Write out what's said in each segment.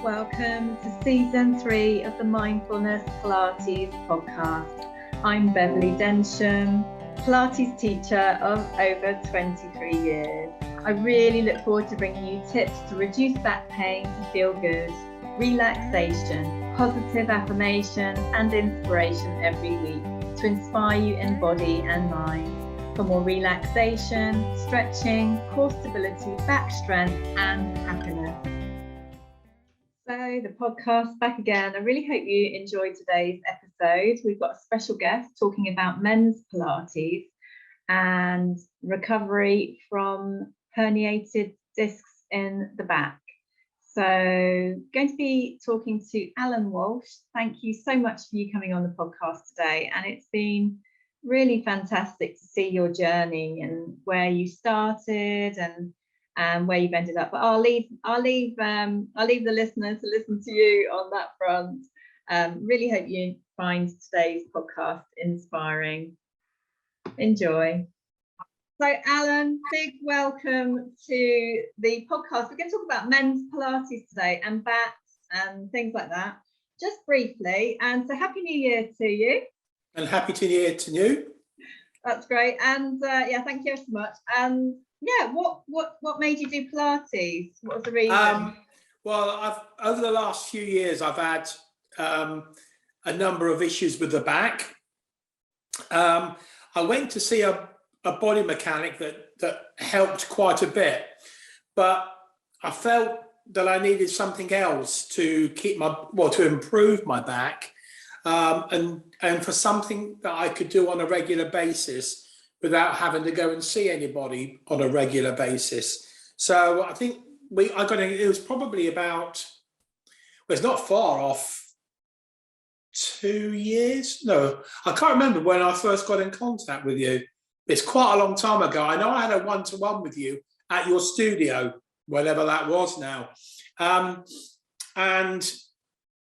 Welcome to season 3 of the Mindfulness Pilates podcast. I'm Beverley Densham, Pilates teacher of over 23 years. I really look forward to bringing you tips to reduce back pain to feel good, relaxation, positive affirmations and inspiration every week to inspire you in body and mind for more relaxation, stretching, core stability, back strength and happiness. So the podcast back again. I really hope you enjoyed today's episode. We've got a special guest talking about men's Pilates and recovery from herniated discs in the back. So going to be talking to Alan Walsh. Thank you so much for you coming on the podcast today. And it's been really fantastic to see your journey and where you started and where you've ended up, but I'll leave the listeners to listen to you on that front. Really hope you find today's podcast inspiring. Enjoy. So Alan, big welcome to the podcast. We're going to talk about men's Pilates today and backs and things like that, just briefly. And so happy New Year to you. And happy New Year to you. That's great. And yeah, thank you so much. And yeah, what made you do Pilates? What was the reason? Well, over the last few years, I've had a number of issues with the back. I went to see a body mechanic that helped quite a bit, but I felt that I needed something else to to improve my back, and for something that I could do on a regular basis without having to go and see anybody on a regular basis. So I think it was probably about, well, it's not far off 2 years. No, I can't remember when I first got in contact with you. It's quite a long time ago. I know I had a one-to-one with you at your studio, whatever that was now. And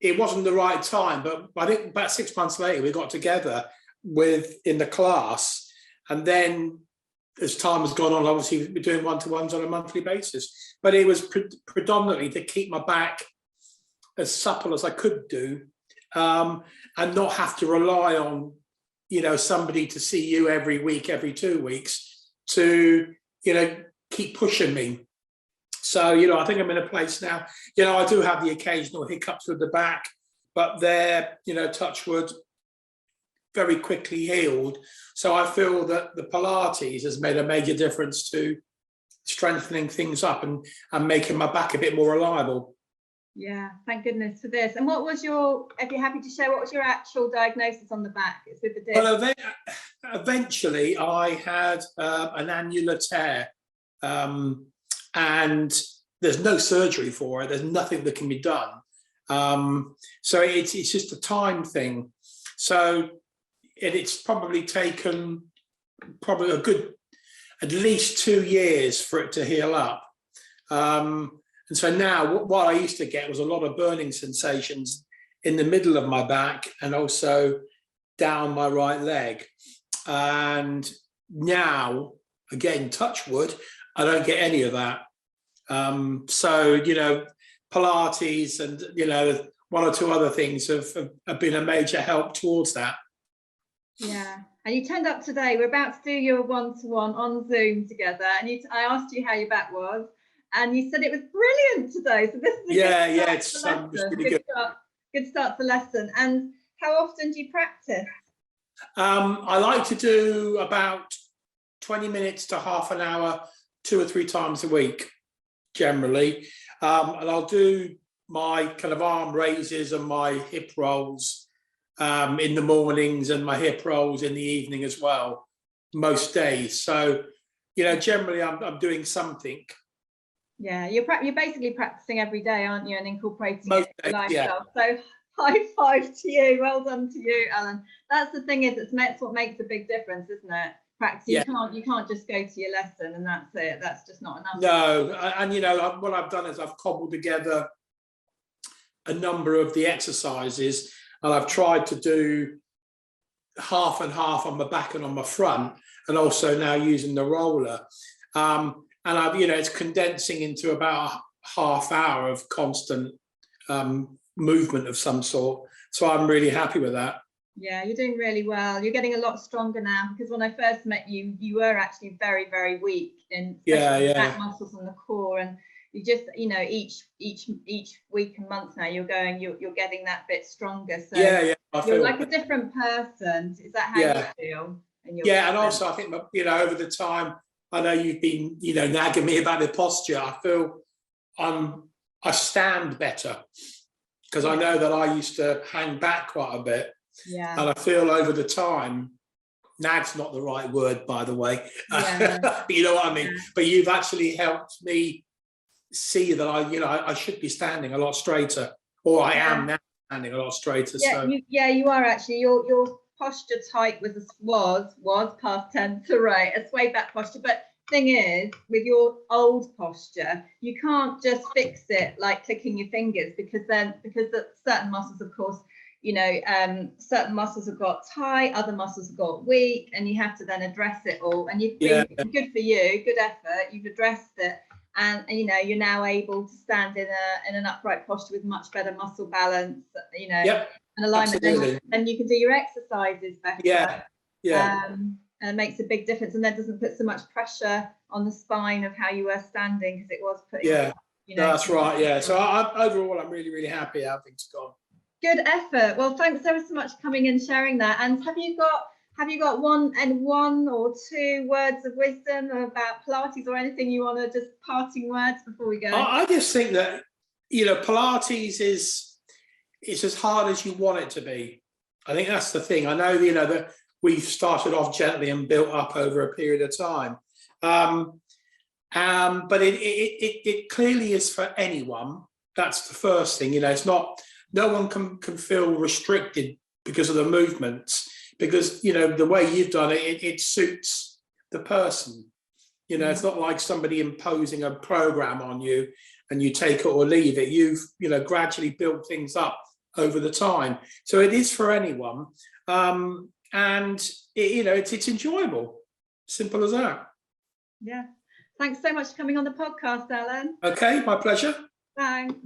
it wasn't the right time, but I think about 6 months later, we got together in the class. And then as time has gone on, obviously we're doing one-to-ones on a monthly basis, but it was predominantly to keep my back as supple as I could do, and not have to rely on, somebody to see you every week, every 2 weeks to, keep pushing me. So, I think I'm in a place now, I do have the occasional hiccups with the back, but they're, touch wood, very quickly healed. So I feel that the Pilates has made a major difference to strengthening things up and making my back a bit more reliable. Yeah, thank goodness for this. And if you're happy to share, what was your actual diagnosis on the back? It's with the disc. Well, eventually I had an annular tear, and there's no surgery for it. There's nothing that can be done. So it's just a time thing. So it's probably taken a good at least 2 years for it to heal up. And so now what I used to get was a lot of burning sensations in the middle of my back and also down my right leg. And now, again, touch wood, I don't get any of that. So, Pilates and, one or two other things have been a major help towards that. Yeah, and you turned up today. We're about to do your one-to-one on Zoom together, and I asked you how your back was, and you said it was brilliant today. So this is it's really good. Good start to lesson. And how often do you practice? I like to do about 20 minutes to half an hour, 2 or 3 times a week, generally, and I'll do my kind of arm raises and my hip rolls in the mornings and my hip rolls in the evening as well, most days. So, generally I'm doing something. Yeah, you're basically practicing every day, aren't you, and incorporating most it in days, lifestyle. Yeah. So high five to you. Well done to you, Alan. That's the thing, it's what makes a big difference, isn't it? Practice. Yeah. You can't just go to your lesson and that's it. That's just not enough. No, and what I've done is I've cobbled together a number of the exercises, and I've tried to do half and half on my back and on my front, and also now using the roller. And I've, it's condensing into about a half hour of constant movement of some sort. So I'm really happy with that. Yeah, you're doing really well. You're getting a lot stronger now, because when I first met you, you were actually very, very weak in the back muscles and the core, and you just, you know, each week and month now you're getting that bit stronger. So you're like a different person. Is that how you feel? And also I think, you know, over the time, I know you've been, you know, nagging me about the posture. I feel I stand better, because I know that I used to hang back quite a bit. Yeah. And I feel over the time, nag's not the right word, by the way. But you know what I mean? Yeah. But you've actually helped me see that I should be standing a lot straighter, or I am now standing a lot straighter. You are actually. Your posture type was past tense, right? A sway back posture. But thing is, with your old posture, you can't just fix it like clicking your fingers, because certain muscles, of course, you know, certain muscles have got tight, other muscles have got weak, and you have to then address it all. And you've been good for you, good effort. You've addressed it, and you know, you're now able to stand in an upright posture with much better muscle balance, you know, and alignment. And you can do your exercises better. And it makes a big difference, and that doesn't put so much pressure on the spine of how you were standing, because it was putting. You know, that's right. Yeah. So overall, I'm really, really happy how things gone. Good effort. Well, thanks ever so much for coming and sharing that. And have you got one or two words of wisdom about Pilates, or anything you want to, just parting words before we go? I just think that, you know, Pilates is as hard as you want it to be. I think that's the thing. I know, you know, that we've started off gently and built up over a period of time. But it clearly is for anyone. That's the first thing. You know, it's not. No one can feel restricted because of the movements, because, you know, the way you've done it, it suits the person. You know, it's not like somebody imposing a program on you and you take it or leave it. You've, you know, gradually built things up over the time. So it is for anyone. And, you know, it's enjoyable. Simple as that. Yeah. Thanks so much for coming on the podcast, Alan. Okay, my pleasure. Thanks.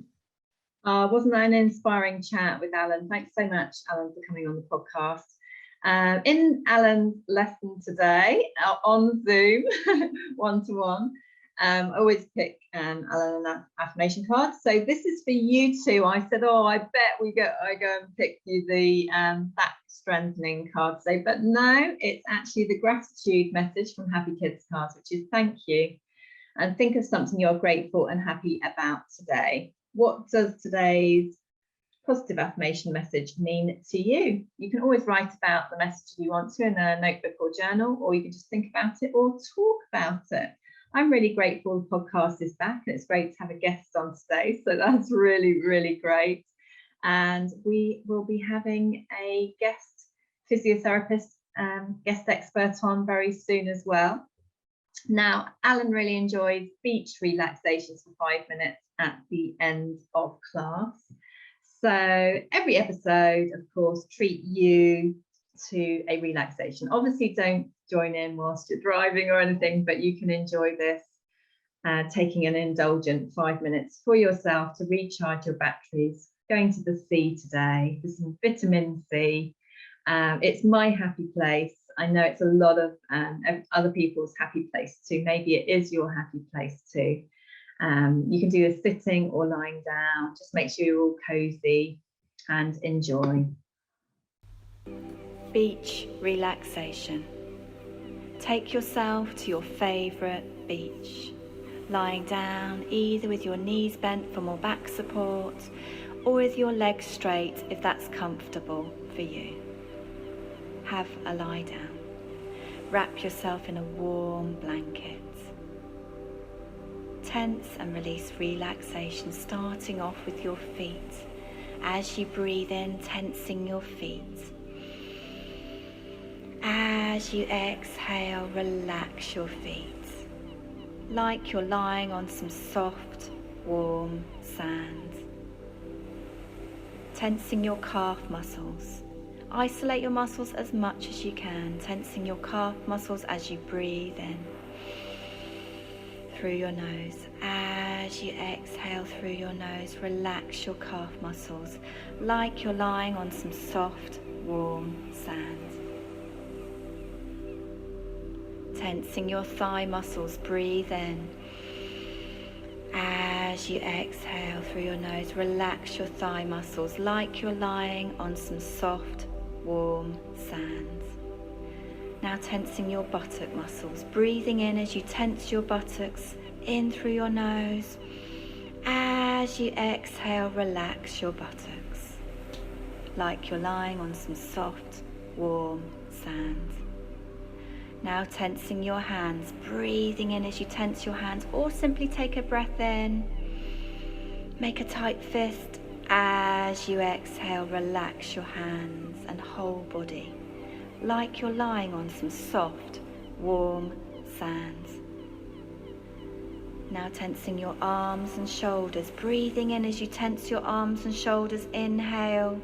Wasn't that an inspiring chat with Alan? Thanks so much, Alan, for coming on the podcast. In Alan's lesson today, on Zoom, one-to-one, I always pick Alan an affirmation card. So this is for you two. I said, I bet I go and pick you the back strengthening card today. But no, it's actually the gratitude message from Happy Kids cards, which is thank you. And think of something you're grateful and happy about today. What does today's positive affirmation message mean to you? You can always write about the message if you want to in a notebook or journal, or you can just think about it or talk about it. I'm really grateful the podcast is back, and it's great to have a guest on today. So that's really, really great. And we will be having a guest physiotherapist, guest expert on very soon as well. Now, Alan really enjoys beach relaxations for 5 minutes at the end of class. So every episode, of course, treat you to a relaxation. Obviously, don't join in whilst you're driving or anything, but you can enjoy this, taking an indulgent 5 minutes for yourself to recharge your batteries. Going to the sea today for some vitamin C. It's my happy place. I know it's a lot of other people's happy place too. Maybe it is your happy place too. You can do a sitting or lying down. Just make sure you're all cozy and enjoy. Beach relaxation. Take yourself to your favourite beach. Lying down either with your knees bent for more back support, or with your legs straight if that's comfortable for you. Have a lie down. Wrap yourself in a warm blanket. Tense and release relaxation, starting off with your feet. As you breathe in, tensing your feet. As you exhale, relax your feet. Like you're lying on some soft, warm sand. Tensing your calf muscles. Isolate your muscles as much as you can, tensing your calf muscles as you breathe in through your nose As you exhale through your nose, relax your calf muscles like you're lying on some soft, warm sand. Tensing your thigh muscles, breathe in. As you exhale through your nose, relax your thigh muscles like you're lying on some soft, warm sand. Now tensing your buttock muscles, breathing in as you tense your buttocks in through your nose. As you exhale, relax your buttocks like you're lying on some soft, warm sand. Now tensing your hands, breathing in as you tense your hands, or simply take a breath in. Make a tight fist. As you exhale, relax your hands and whole body like you're lying on some soft, warm sand. Now tensing your arms and shoulders, breathing in as you tense your arms and shoulders, inhale.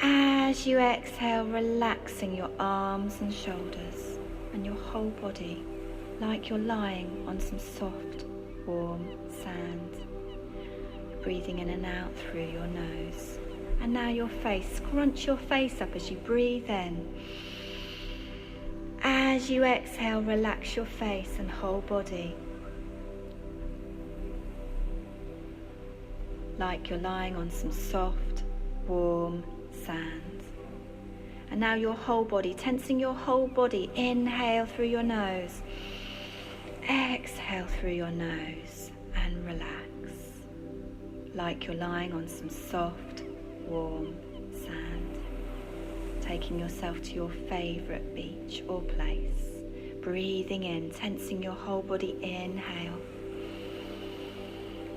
As you exhale, relaxing your arms and shoulders and your whole body like you're lying on some soft, warm sand. Breathing in and out through your nose. And now your face, scrunch your face up as you breathe in. As you exhale, relax your face and whole body like you're lying on some soft, warm sand. And now your whole body, tensing your whole body. Inhale through your nose. Exhale through your nose and relax like you're lying on some soft, warm sand. Taking yourself to your favourite beach or place. Breathing in, tensing your whole body. Inhale.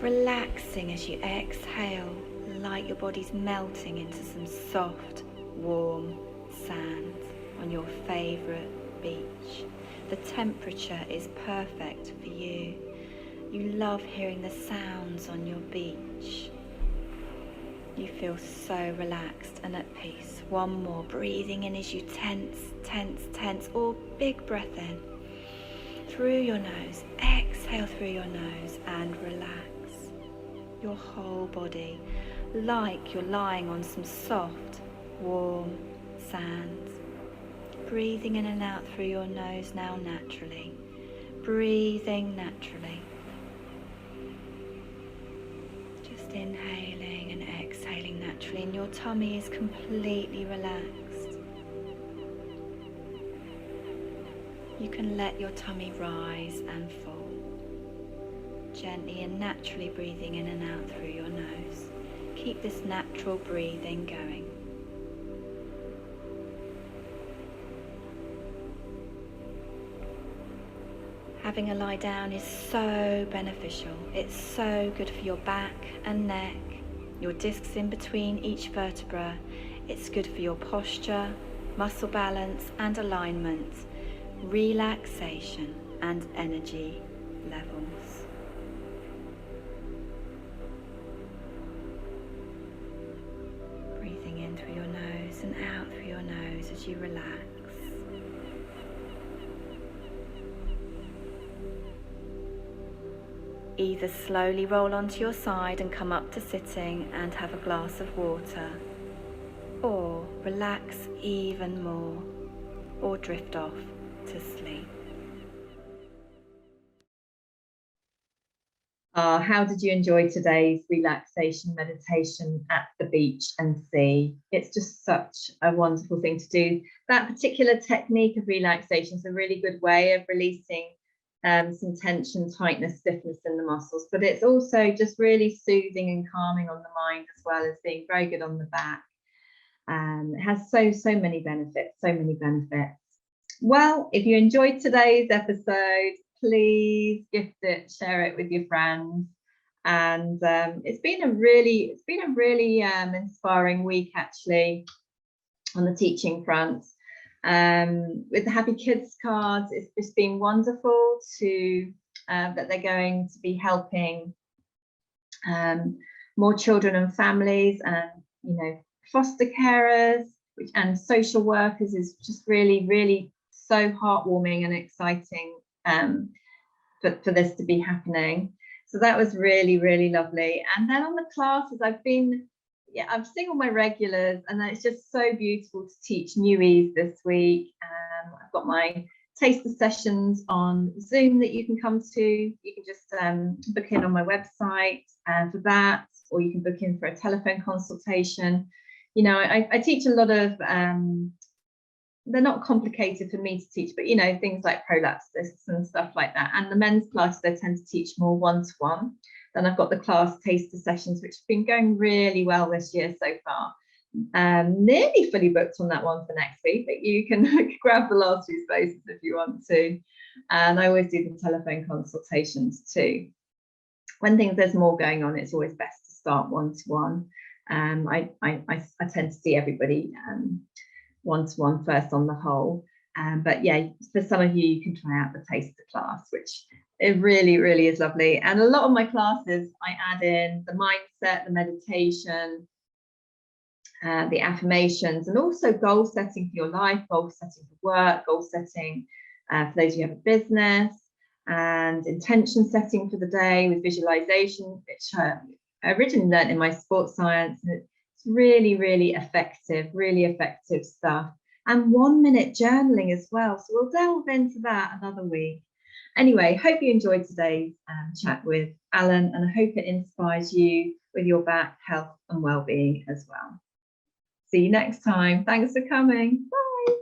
Relaxing as you exhale, like your body's melting into some soft, warm sand on your favourite beach. The temperature is perfect for you. You love hearing the sounds on your beach. You feel so relaxed and at peace. One more, breathing in as you tense, tense, tense, or big breath in through your nose. Exhale through your nose and relax your whole body like you're lying on some soft, warm sand. Breathing in and out through your nose now naturally. Breathing naturally. Just inhaling and exhaling naturally, and your tummy is completely relaxed. You can let your tummy rise and fall. Gently and naturally breathing in and out through your nose. Keep this natural breathing going. Having a lie down is so beneficial. It's so good for your back and neck, your discs in between each vertebra. It's good for your posture, muscle balance and alignment, relaxation and energy levels. Breathing in through your nose and out through your nose as you relax. Either slowly roll onto your side and come up to sitting and have a glass of water, or relax even more, or drift off to sleep. How did you enjoy today's relaxation meditation at the beach and sea? It's just such a wonderful thing to do. That particular technique of relaxation is a really good way of releasing some tension, tightness, stiffness in the muscles, but it's also just really soothing and calming on the mind, as well as being very good on the back. It has so many benefits, Well, if you enjoyed today's episode, please gift it, share it with your friends. And it's been a really inspiring week actually on the teaching front. With the Happy Kids cards, it's just been wonderful to that they're going to be helping more children and families, and foster carers and social workers is just really so heartwarming and exciting for this to be happening. So that was really, really lovely. And then on the classes, I'm seeing all my regulars, and it's just so beautiful to teach newies this week. I've got my taster sessions on Zoom that you can come to. You can just book in on my website for that, or you can book in for a telephone consultation. You know, I teach a lot of, they're not complicated for me to teach, but, you know, things like prolapses and stuff like that. And the men's classes, I tend to teach more one-to-one. Then I've got the class taster sessions, which have been going really well this year so far. Nearly fully booked on that one for next week, but you can grab the last few spaces if you want to. And I always do the telephone consultations too. When there's more going on, it's always best to start one-to-one. I tend to see everybody one-to-one first on the whole. But yeah, for some of you, you can try out the taster class, which it really, really is lovely. And a lot of my classes, I add in the mindset, the meditation, the affirmations, and also goal setting for your life, goal setting for work, goal setting for those who have a business, and intention setting for the day with visualization, which I originally learned in my sports science. And it's really, really effective stuff. And 1 minute journaling as well. So we'll delve into that another week. Anyway, hope you enjoyed today's chat with Alan, and I hope it inspires you with your back health and well-being as well. See you next time. Thanks for coming. Bye.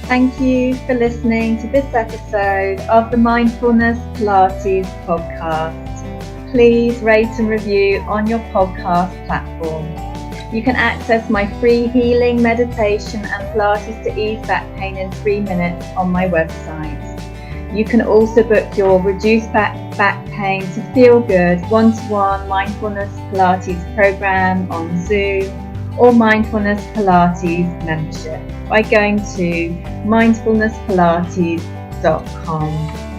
Thank you for listening to this episode of the Mindfulness Pilates podcast. Please rate and review on your podcast platform. You can access my free healing meditation and Pilates to ease back pain in 3 minutes on my website. You can also book your reduced back pain to feel good one-to-one Mindfulness Pilates program on Zoom or Mindfulness Pilates membership by going to mindfulnesspilates.com.